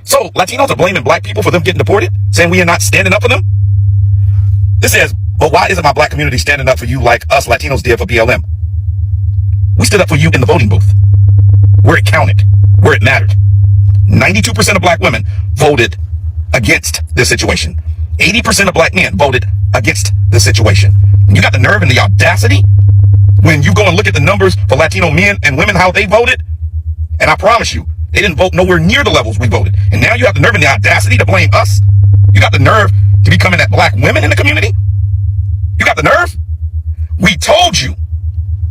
So Latinos are blaming black people for them getting deported, saying we are not standing up for them. This says, but why isn't my black community standing up for you like us Latinos did for BLM? We stood up for you in the voting booth, where it counted, where it mattered. 92% of black women voted against this situation. 80% of black men voted against this situation. And you got the nerve and the audacity when you go and look at the numbers for Latino men and women, how they voted. And I promise you, they didn't vote nowhere near the levels we voted. And now you have the nerve and the audacity to blame us. You got the nerve to be coming at black women in the community. You got the nerve. We told you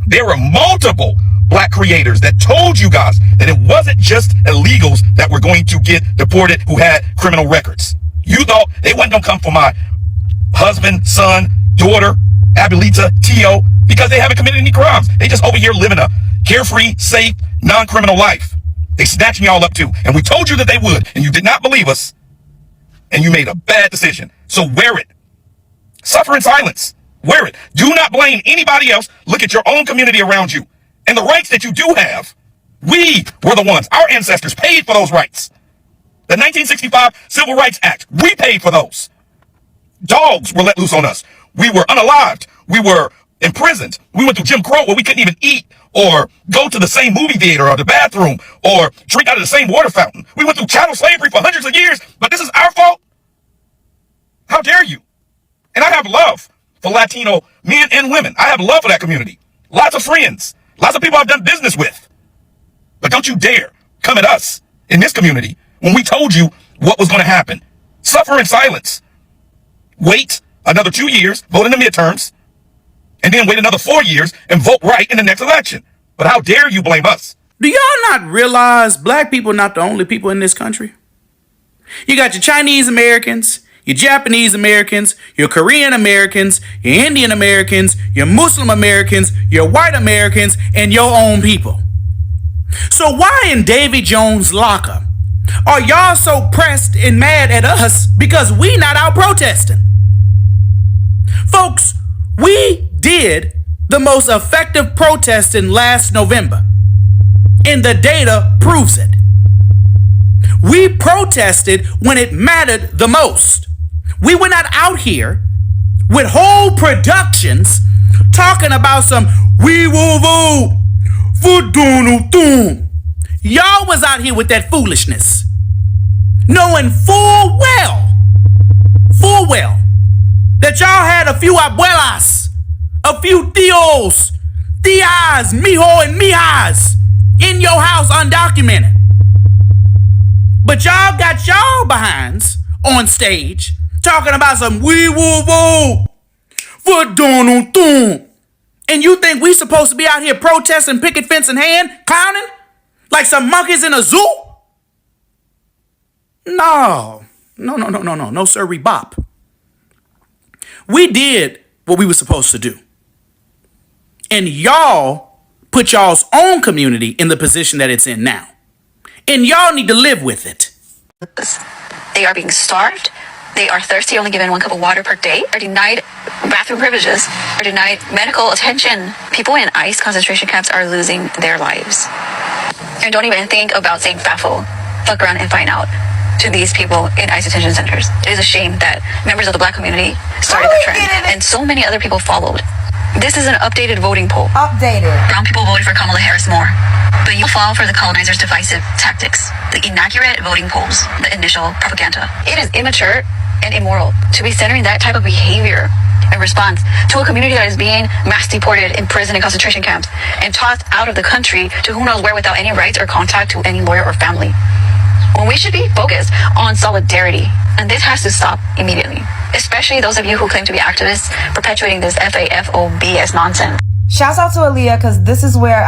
there were multiple black creators that told you guys that it wasn't just illegals that were going to get deported who had criminal records. You thought they wasn't going to come for my husband, son, daughter, Abuelita, Tio, because they haven't committed any crimes. They just over here living a carefree, safe, non-criminal life. They snatching y'all up too. And we told you that they would, and you did not believe us. And you made a bad decision. So wear it. Suffer in silence. Wear it. Do not blame anybody else. Look at your own community around you. And the rights that you do have, we were the ones. Our ancestors paid for those rights. The 1965 Civil Rights Act, we paid for those. Dogs were let loose on us. We were unalived. We were imprisoned. We went through Jim Crow where we couldn't even eat or go to the same movie theater or the bathroom or drink out of the same water fountain. We went through chattel slavery for hundreds of years, but this is our fault? How dare you? And I have love for Latino men and women. I have love for that community. Lots of friends. Lots of people I've done business with. But don't you dare come at us in this community when we told you what was going to happen. Suffer in silence. Wait another 2 years, vote in the midterms, and then wait another 4 years and vote right in the next election. But how dare you blame us? Do y'all not realize black people are not the only people in this country? You got your Chinese Americans, your Japanese Americans, your Korean Americans, your Indian Americans, your Muslim Americans, your white Americans, and your own people. So why in Davy Jones' locker are y'all so pressed and mad at us because we not out protesting? Folks, we did the most effective protesting last November, and the data proves it. We protested when it mattered the most. We were not out here with whole productions talking about some we will vote for Donald Trump. Y'all was out here with that foolishness, knowing full well that y'all had a few abuelas, a few tios, tias, mijo, and mijas in your house undocumented. But y'all got y'all behinds on stage talking about some we will vote for Donald Trump. And you think we supposed to be out here protesting, picket fence in hand, clowning like some monkeys in a zoo? No, sir, bop. We did what we were supposed to do. And y'all put y'all's own community in the position that it's in now. And y'all need to live with it. They are being starved. They are thirsty, only given 1 cup of water per day, are denied bathroom privileges, are denied medical attention. People in ICE concentration camps are losing their lives. And don't even think about saying FAFO, fuck around and find out, to these people in ICE detention centers. It is a shame that members of the black community started the trend, and so many other people followed. This is an updated voting poll. Brown people voted for Kamala Harris more, but you fall for the colonizers' divisive tactics, the inaccurate voting polls, the initial propaganda. It is immature and immoral to be centering that type of behavior in response to a community that is being mass deported, imprisoned in concentration camps, and tossed out of the country to who knows where without any rights or contact to any lawyer or family. When we should be focused on solidarity, and this has to stop immediately. Especially those of you who claim to be activists perpetuating this FAFOBS nonsense. Shouts out to Aaliyah, because this is where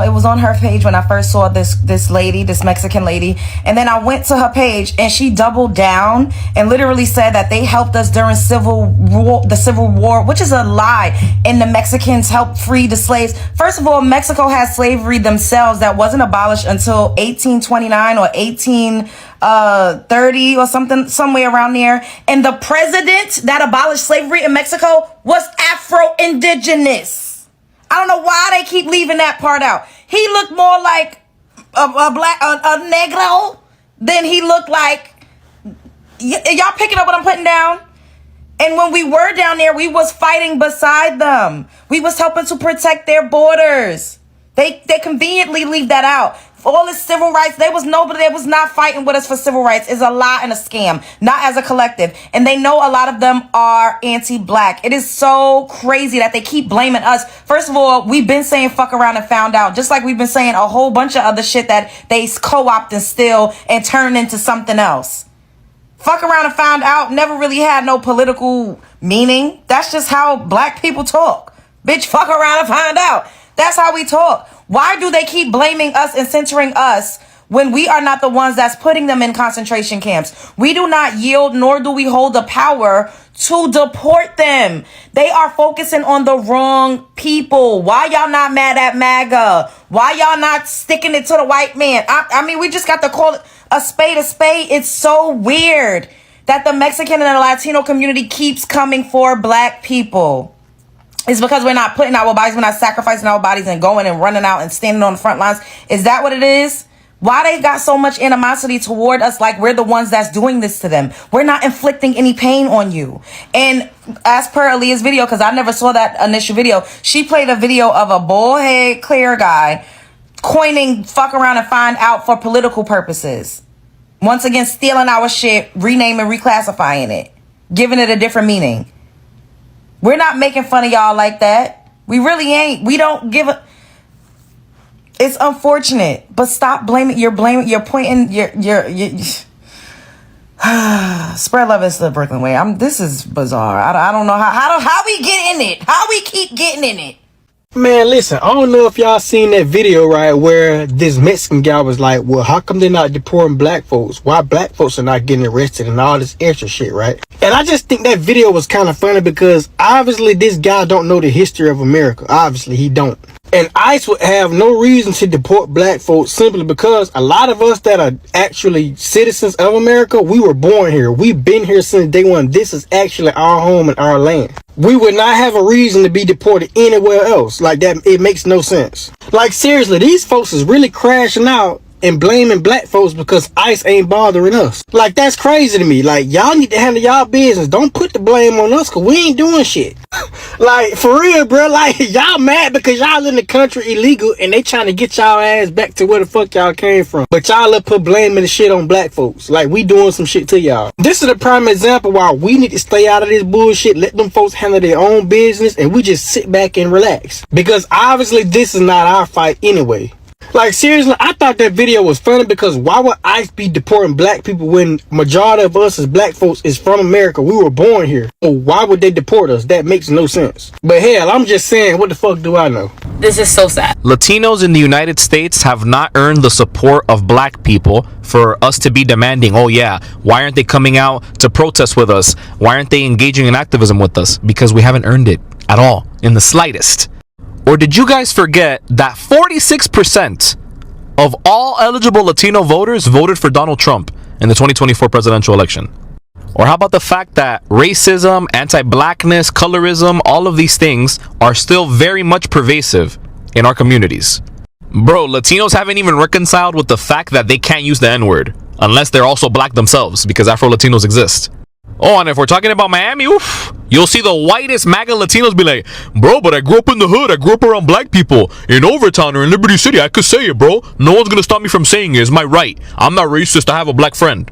it was on her page when I first saw this lady, this Mexican lady. And then I went to her page and she doubled down and literally said that they helped us during the Civil War, which is a lie. And the Mexicans helped free the slaves. First of all, Mexico had slavery themselves that wasn't abolished until 1829 or 1830 or something, somewhere around there. And the president that abolished slavery in Mexico was Afro-Indigenous. I don't know why they keep leaving that part out. He looked more like a negro then he looked like, y'all picking up what I'm putting down? And when we were down there, we was fighting beside them. We was helping to protect their borders. They conveniently leave that out. For all this civil rights, nobody that was not fighting with us for civil rights. Is a lie and a scam, not as a collective. And they know a lot of them are anti-black. It is so crazy that they keep blaming us. First of all, we've been saying fuck around and found out, just like we've been saying a whole bunch of other shit that they co-opt and steal and turn into something else. Fuck around and found out never really had no political meaning. That's just how black people talk. Bitch, fuck around and find out. That's how we talk. Why do they keep blaming us and centering us when we are not the ones that's putting them in concentration camps? We do not yield, nor do we hold the power to deport them. They are focusing on the wrong people. Why y'all not mad at MAGA? Why y'all not sticking it to the white man? I mean, we just got to call it a spade a spade. It's so weird that the Mexican and the Latino community keeps coming for black people. It's because we're not putting our bodies, we're not sacrificing our bodies and going and running out and standing on the front lines. Is that what it is? Why they got so much animosity toward us, like we're the ones that's doing this to them? We're not inflicting any pain on you. And as per Aaliyah's video, because I never saw that initial video, she played a video of a bald head clear guy coining fuck around and find out for political purposes. Once again, stealing our shit, renaming, reclassifying it, giving it a different meaning. We're not making fun of y'all like that. We really ain't. We don't give a... It's unfortunate, but stop blaming. You're pointing. Spread love is the Brooklyn way. This is bizarre. I don't know how we get in it. How we keep getting in it. Man, listen, I don't know if y'all seen that video, right, where this Mexican guy was like, well, how come they're not deporting black folks? Why black folks are not getting arrested and all this extra shit, right? And I just think that video was kind of funny because obviously this guy don't know the history of America. Obviously he don't. And ICE would have no reason to deport black folks simply because a lot of us that are actually citizens of America, we were born here. We've been here since day one. This is actually our home and our land. We would not have a reason to be deported anywhere else. Like that, it makes no sense. Like seriously, these folks is really crashing out and blaming black folks because ICE ain't bothering us. Like that's crazy to me. Like y'all need to handle y'all business. Don't put the blame on us because we ain't doing shit. Like for real, bro. Like y'all mad because y'all in the country illegal and they trying to get y'all ass back to where the fuck y'all came from. But y'all up put blaming the shit on black folks. Like we doing some shit to y'all. This is a prime example why we need to stay out of this bullshit. Let them folks handle their own business and we just sit back and relax. Because obviously this is not our fight anyway. Like seriously, I thought that video was funny because why would ICE be deporting black people when majority of us as black folks is from America? We were born here. So why would they deport us? That makes no sense. But hell, I'm just saying, what the fuck do I know? This is so sad. Latinos in the United States have not earned the support of black people for us to be demanding, oh yeah, why aren't they coming out to protest with us? Why aren't they engaging in activism with us? Because we haven't earned it at all, in the slightest. Or did you guys forget that 46% of all eligible Latino voters voted for Donald Trump in the 2024 presidential election? Or how about the fact that racism, anti-Blackness, colorism, all of these things are still very much pervasive in our communities? Bro, Latinos haven't even reconciled with the fact that they can't use the N-word unless they're also black themselves, because Afro-Latinos exist. Oh, and if we're talking about Miami, oof, you'll see the whitest MAGA Latinos be like, bro, but I grew up in the hood. I grew up around black people in Overtown or in Liberty City. I could say it, bro. No one's going to stop me from saying it. It's my right. I'm not racist. I have a black friend.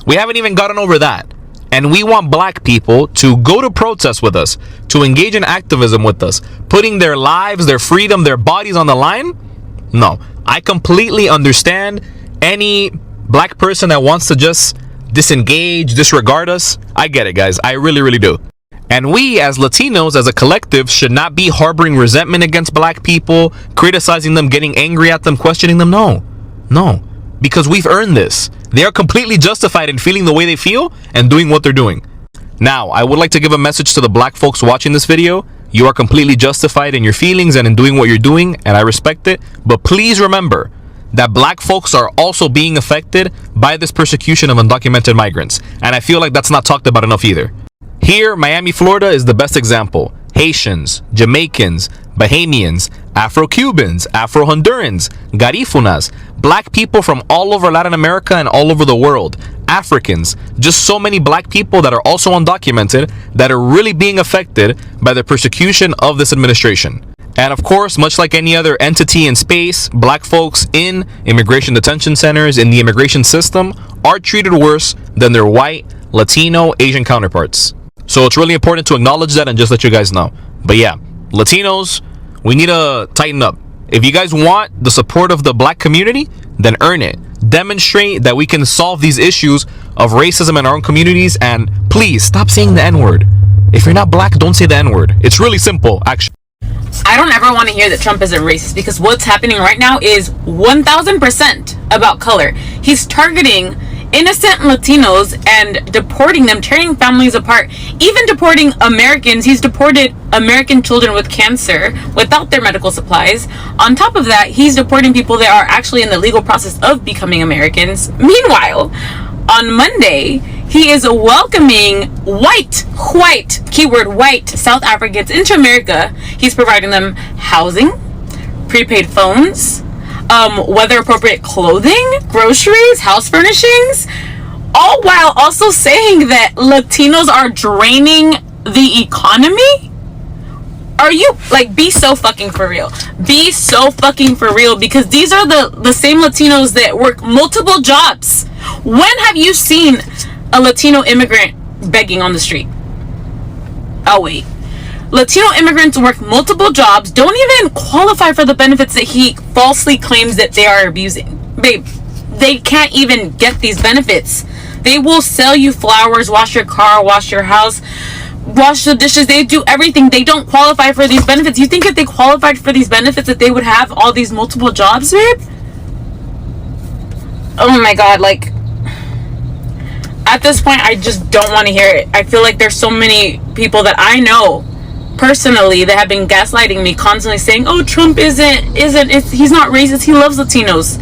We haven't even gotten over that. And we want black people to go to protest with us, to engage in activism with us, putting their lives, their freedom, their bodies on the line. No, I completely understand any black person that wants to just disengage, disregard us. I get it, guys. I really, really do. And we as Latinos, as a collective, should not be harboring resentment against black people, criticizing them, getting angry at them, questioning them. No, because we've earned this. They are completely justified in feeling the way they feel and doing what they're doing. Now, I would like to give a message to the black folks watching this video. You are completely justified in your feelings and in doing what you're doing, and I respect it. But please remember that black folks are also being affected by this persecution of undocumented migrants. And I feel like that's not talked about enough either. Here, Miami, Florida is the best example. Haitians, Jamaicans, Bahamians, Afro-Cubans, Afro-Hondurans, Garifunas, Black people from all over Latin America and all over the world. Africans. Just so many black people that are also undocumented that are really being affected by the persecution of this administration. And of course, much like any other entity in space, black folks in immigration detention centers, in the immigration system, are treated worse than their white, Latino, Asian counterparts. So it's really important to acknowledge that and just let you guys know. But yeah, Latinos, we need to tighten up. If you guys want the support of the black community, then earn it. Demonstrate that we can solve these issues of racism in our own communities, and please stop saying the N-word. If you're not black, don't say the N-word. It's really simple, actually. I don't ever want to hear that Trump isn't racist, because what's happening right now is 1000% about color. He's targeting innocent Latinos and deporting them, tearing families apart, even deporting Americans. He's deported American children with cancer without their medical supplies. On top of that, he's deporting people that are actually in the legal process of becoming Americans. Meanwhile, on Monday, he is welcoming white, keyword white, South Africans into America. He's providing them housing, prepaid phones, weather appropriate clothing, groceries, house furnishings, all while also saying that Latinos are draining the economy. Are you, like, be so fucking for real. Be so fucking for real, because these are the same Latinos that work multiple jobs. When have you seen a Latino immigrant begging on the street? Oh wait. Latino immigrants work multiple jobs, don't even qualify for the benefits that he falsely claims that they are abusing. Babe, they can't even get these benefits. They will sell you flowers, wash your car, wash your house, wash the dishes. They do everything. They don't qualify for these benefits. You think if they qualified for these benefits that they would have all these multiple jobs, babe? Oh my god, like, at this point, I just don't want to hear it. I feel like there's so many people that I know personally that have been gaslighting me, constantly saying, oh, Trump he's not racist, he loves Latinos.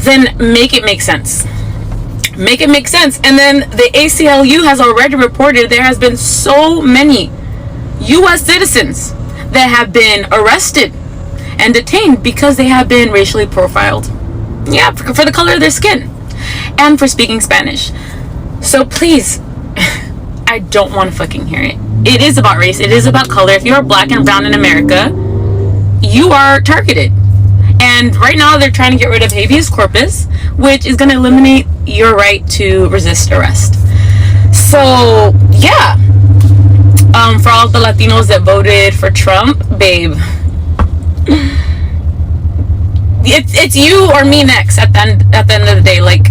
Then make it make sense. Make it make sense. And then the ACLU has already reported there has been so many U.S. citizens that have been arrested and detained because they have been racially profiled. Yeah, for the color of their skin and for speaking Spanish. So please, I don't want to fucking hear it. It is about race. It is about color. If you're black and brown in America, you are targeted. And right now they're trying to get rid of habeas corpus, which is going to eliminate your right to resist arrest. So, yeah. For all the Latinos that voted for Trump, babe, it's you or me next at the end of the day. Like,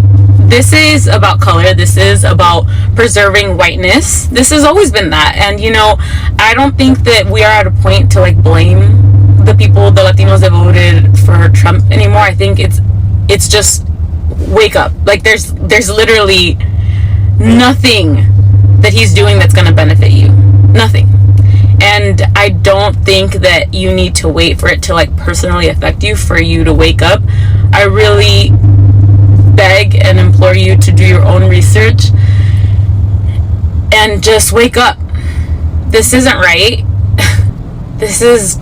this is about color. This is about preserving whiteness. This has always been that. And, you know, I don't think that we are at a point to, like, blame the people, the Latinos that voted for Trump anymore. I think it's just wake up. Like, there's literally nothing that he's doing that's going to benefit you. Nothing. And I don't think that you need to wait for it to, like, personally affect you for you to wake up. I really beg and implore you to do your own research and just wake up. This isn't right. This is...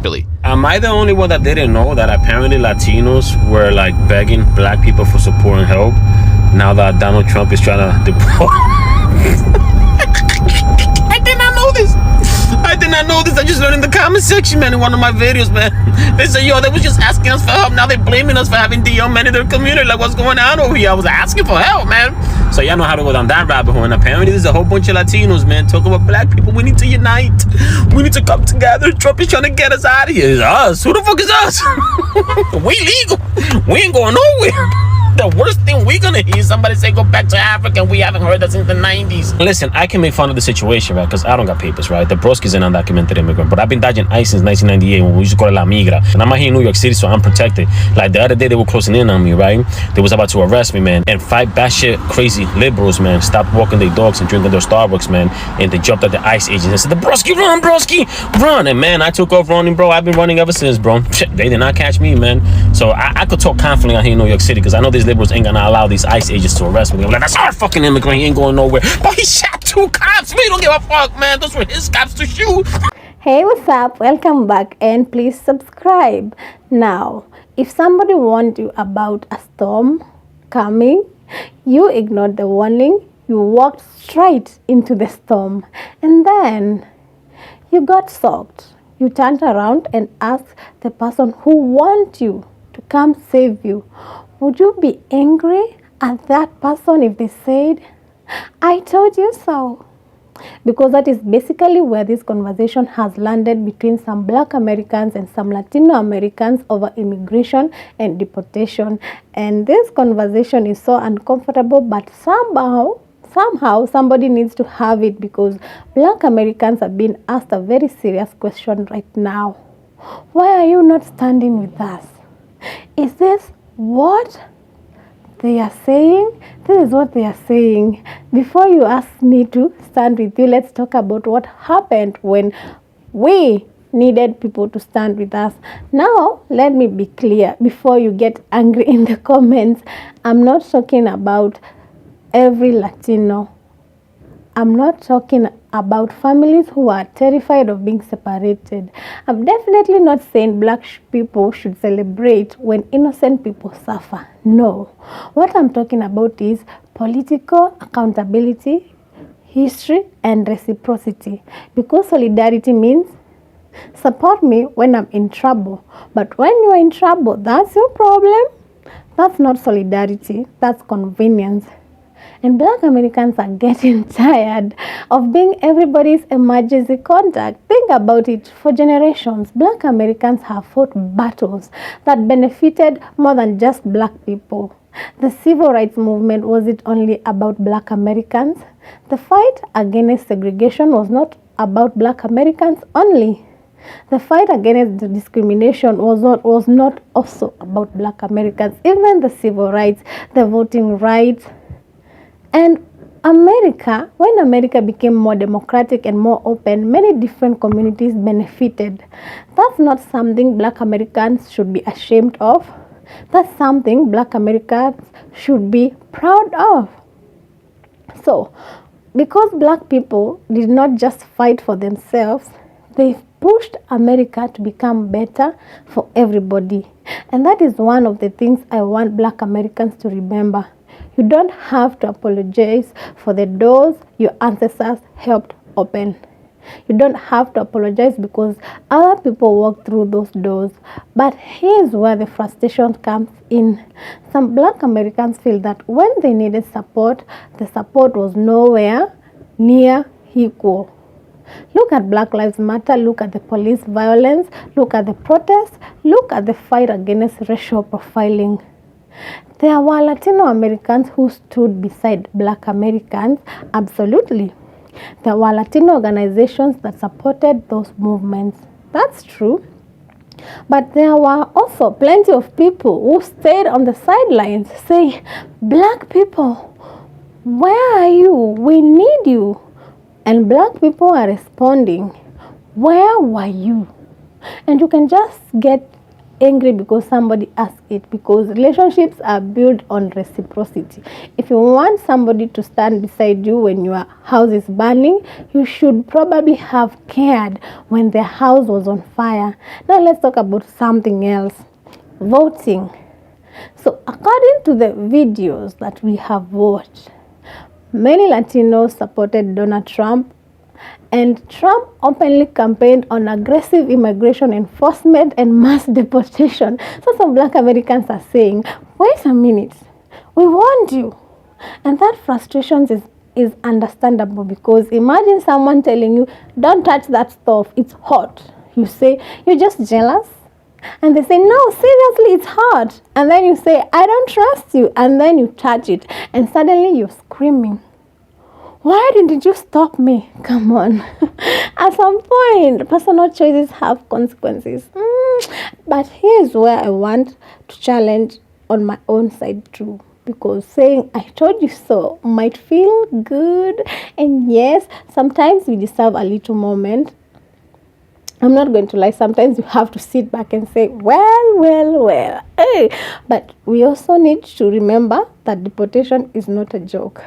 Really. Am I the only one that didn't know that apparently Latinos were, like, begging black people for support and help now that Donald Trump is trying to deport? I did not know this. I just learned in the comment section, man, in one of my videos, man. They said, yo, they was just asking us for help. Now they're blaming us for having DM men in their community. Like, what's going on over here? I was asking for help, man. So y'all know how to go down that rabbit hole. And apparently there's a whole bunch of Latinos, man, talking about black people. We need to unite. We need to come together. Trump is trying to get us out of here. It's us. Who the fuck is us? We legal. We ain't going nowhere. The worst thing we're gonna hear is somebody say go back to Africa, and we haven't heard that since the 90s. Listen, I can make fun of the situation, right? Because I don't got papers, right? The broski's an undocumented immigrant, but I've been dodging ICE since 1998 when we used to call it La Migra. And I'm out here in New York City, so I'm protected. Like the other day, they were closing in on me, right? They was about to arrest me, man. And 5 batshit crazy liberals, man, stopped walking their dogs and drinking their Starbucks, man. And they jumped at the ICE agents and said, "The broski, run, broski, run!" And man, I took off running, bro. I've been running ever since, bro. They did not catch me, man. So I could talk confidently out here in New York City because I know these liberals ain't gonna allow these ICE agents to arrest me. They're like, that's our fucking immigrant. He ain't going nowhere. But he shot 2 cops. We don't give a fuck, man. Those were his cops to shoot. Hey, what's up? Welcome back and please subscribe. Now, If somebody warned you about a storm coming, you ignored the warning, you walked straight into the storm, and then you got soaked. You turned around and asked the person who warned you to come save you. Would you be angry at that person if they said, "I told you so"? Because that is basically where this conversation has landed between some Black Americans and some Latino Americans over immigration and deportation. And this conversation is so uncomfortable, but somehow somebody needs to have it, because Black Americans are being asked a very serious question right now. Why are you not standing with us? Is this what they are saying? This is what they are saying. Before you ask me to stand with you, let's talk about what happened when we needed people to stand with us. Now, let me be clear before you get angry in the comments. I'm not talking about every Latino. I'm not talking about families who are terrified of being separated. I'm definitely not saying Black people should celebrate when innocent people suffer. No. What I'm talking about is political accountability, history, and reciprocity. Because solidarity means support me when I'm in trouble. But when you're in trouble, that's your problem. That's not solidarity, that's convenience. And Black Americans are getting tired of being everybody's emergency contact. Think about it. For generations, Black Americans have fought battles that benefited more than just Black people. The civil rights movement wasn't only about Black Americans. The fight against segregation was not about Black Americans only. The fight against discrimination was not also about Black Americans. Even the civil rights, the voting rights, and America, when America became more democratic and more open, many different communities benefited. That's not something Black Americans should be ashamed of. That's something Black Americans should be proud of. So, because Black people did not just fight for themselves, they pushed America to become better for everybody. And that is one of the things I want Black Americans to remember. You don't have to apologize for the doors your ancestors helped open. You don't have to apologize because other people walked through those doors. But here's where the frustration comes in. Some Black Americans feel that when they needed support, the support was nowhere near equal. Look at Black Lives Matter, look at the police violence, look at the protests, look at the fight against racial profiling. There were Latino Americans who stood beside Black Americans, absolutely. There were Latino organizations that supported those movements. That's true. But there were also plenty of people who stayed on the sidelines saying, "Black people, where are you? We need you." And Black people are responding, "Where were you?" And you can just get angry because somebody asked it, because relationships are built on reciprocity. If you want somebody to stand beside you when your house is burning, you should probably have cared when their house was on fire. Now let's talk about something else. Voting. So according to the videos that we have watched, many Latinos supported Donald Trump, and Trump openly campaigned on aggressive immigration enforcement and mass deportation. So some Black Americans are saying, "Wait a minute, we warned you." And that frustration is understandable, because imagine someone telling you, "Don't touch that stove, it's hot." You say, "You're just jealous." And they say, "No, seriously, it's hot." And then you say, "I don't trust you." And then you touch it, and suddenly you're screaming. Why didn't you stop me? Come on. At some point, personal choices have consequences. But here's where I want to challenge on my own side too. Because saying "I told you so" might feel good. And yes, sometimes we deserve a little moment. I'm not going to lie. Sometimes you have to sit back and say, well. Hey. But we also need to remember that deportation is not a joke.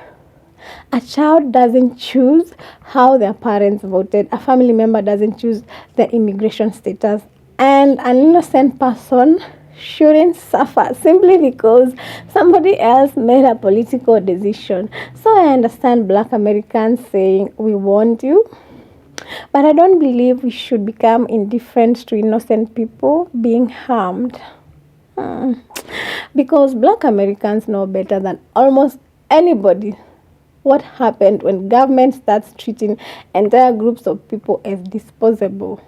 A child doesn't choose how their parents voted. A family member doesn't choose their immigration status. And an innocent person shouldn't suffer simply because somebody else made a political decision. So I understand Black Americans saying, we want you, but I don't believe we should become indifferent to innocent people being harmed. Because Black Americans know better than almost anybody what happened when government starts treating entire groups of people as disposable.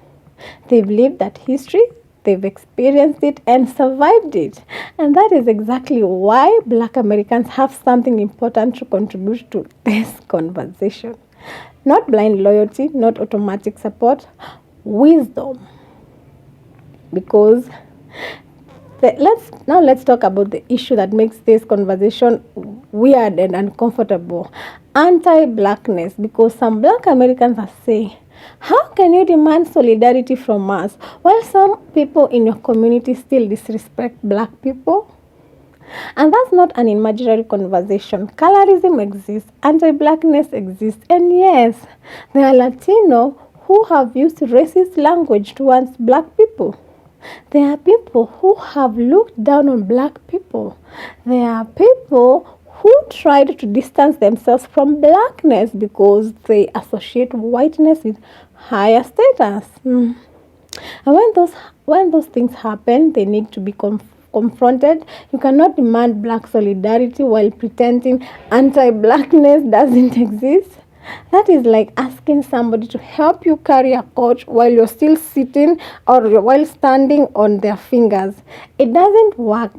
They've lived that history, they've experienced it and survived it. And that is exactly why Black Americans have something important to contribute to this conversation. Not blind loyalty, not automatic support, wisdom. Because let's talk about the issue that makes this conversation weird and uncomfortable. Anti-Blackness, because some Black Americans are saying, how can you demand solidarity from us while some people in your community still disrespect Black people? And that's not an imaginary conversation. Colorism exists, anti-Blackness exists, and yes, there are Latinos who have used racist language towards Black people. There are people who have looked down on Black people. There are people who tried to distance themselves from Blackness because they associate whiteness with higher status. And when those things happen, they need to be confronted. You cannot demand Black solidarity while pretending anti-Blackness doesn't exist. That is like asking somebody to help you carry a couch while you're still sitting or while standing on their fingers. It doesn't work,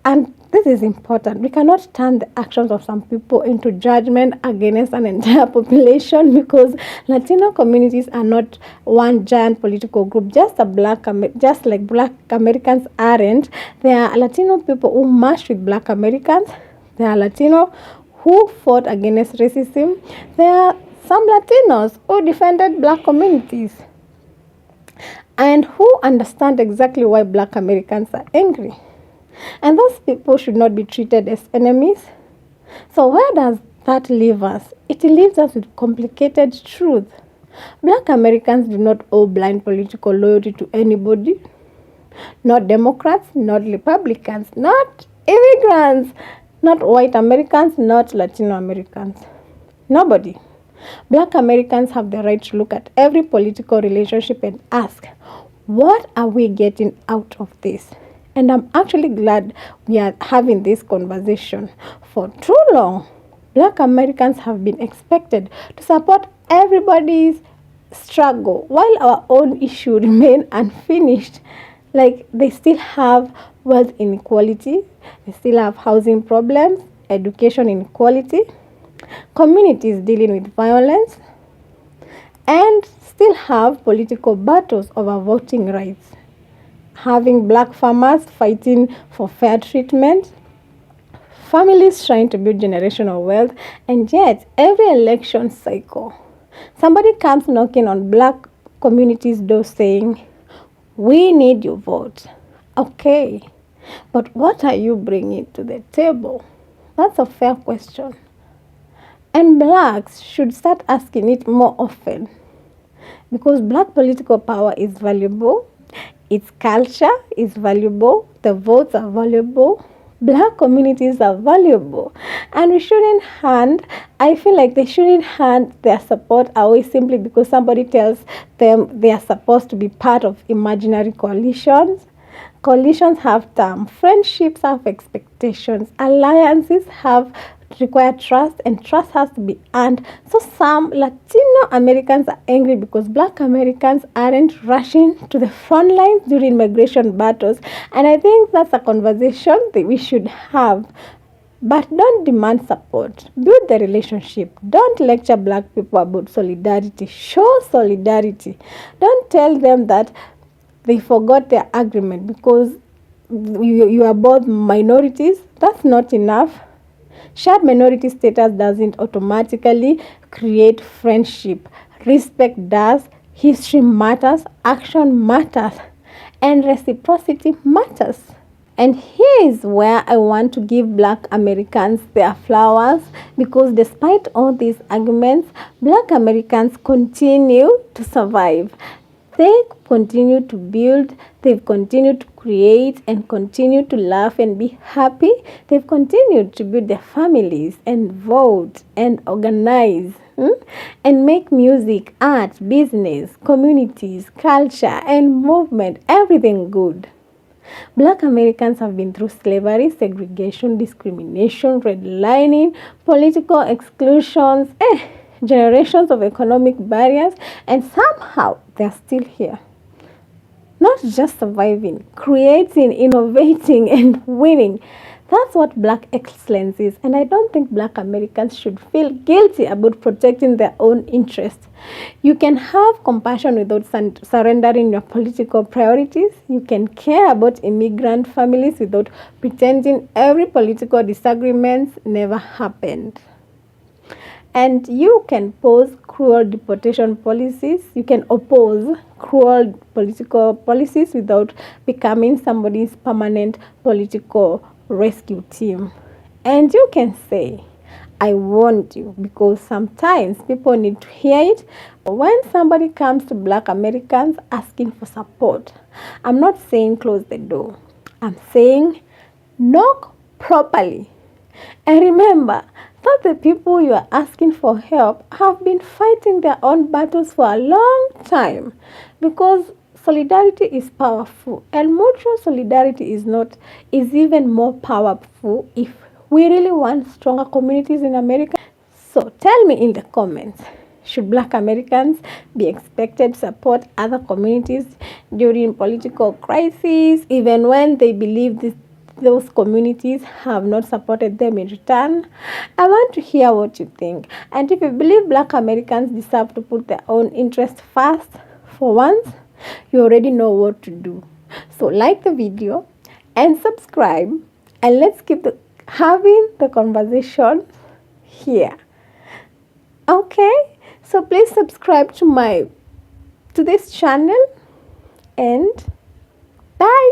and this is important. We cannot turn the actions of some people into judgment against an entire population, because Latino communities are not one giant political group. Just like Black Americans aren't. There are Latino people who marched with Black Americans. There are Latino who fought against racism. There are some Latinos who defended Black communities and who understand exactly why Black Americans are angry. And those people should not be treated as enemies. So where does that leave us? It leaves us with complicated truth. Black Americans do not owe blind political loyalty to anybody. Not Democrats, not Republicans, not immigrants, not white Americans, not Latino Americans. Nobody. Black Americans have the right to look at every political relationship and ask, what are we getting out of this? And I'm actually glad we are having this conversation. For too long, Black Americans have been expected to support everybody's struggle while our own issue remain unfinished. Like, they still have wealth inequality, they still have housing problems, education inequality, communities dealing with violence, and still have political battles over voting rights. Having Black farmers fighting for fair treatment, families trying to build generational wealth, and yet every election cycle, somebody comes knocking on Black communities' door saying, we need your vote. Okay, but what are you bringing to the table? That's a fair question. And Blacks should start asking it more often, because Black political power is valuable, its culture is valuable, the votes are valuable, Black communities are valuable, and we shouldn't I feel like they shouldn't hand their support away simply because somebody tells them they are supposed to be part of imaginary coalitions. Coalitions have terms, friendships have expectations, alliances require trust, and trust has to be earned. So some Latino Americans are angry because Black Americans aren't rushing to the front lines during migration battles, and I think that's a conversation that we should have. But don't demand support. Build the relationship. Don't lecture Black people about solidarity. Show solidarity. Don't tell them that they forgot their agreement because you are both minorities. That's not enough. Shared minority status doesn't automatically create friendship. Respect does. History matters. Action matters. And reciprocity matters. And here is where I want to give Black Americans their flowers, because despite all these arguments, Black Americans continue to survive. They continue to build, they've continued to create and continue to laugh and be happy. They've continued to build their families and vote and organize and make music, art, business, communities, culture and movement, everything good. Black Americans have been through slavery, segregation, discrimination, redlining, political exclusions, generations of economic barriers, and somehow they're still here. Not just surviving, creating, innovating, and winning. That's what Black excellence is, and I don't think Black Americans should feel guilty about protecting their own interests. You can have compassion without surrendering your political priorities. You can care about immigrant families without pretending every political disagreement never happened. And you can oppose cruel deportation policies. You can oppose cruel political policies without becoming somebody's permanent political rescue team. And you can say, I warned you, because sometimes people need to hear it. When somebody comes to Black Americans asking for support, I'm not saying close the door. I'm saying knock properly. And remember that the people you are asking for help have been fighting their own battles for a long time, because solidarity is powerful, and mutual solidarity is even more powerful if we really want stronger communities in America. So tell me in the comments, should Black Americans be expected to support other communities during political crises, even when they believe those communities have not supported them in return? I want to hear what you think. And if you believe Black Americans deserve to put their own interests first for once, you already know what to do. So like the video and subscribe, and let's keep having the conversation here. Okay? So please subscribe to this channel, and bye.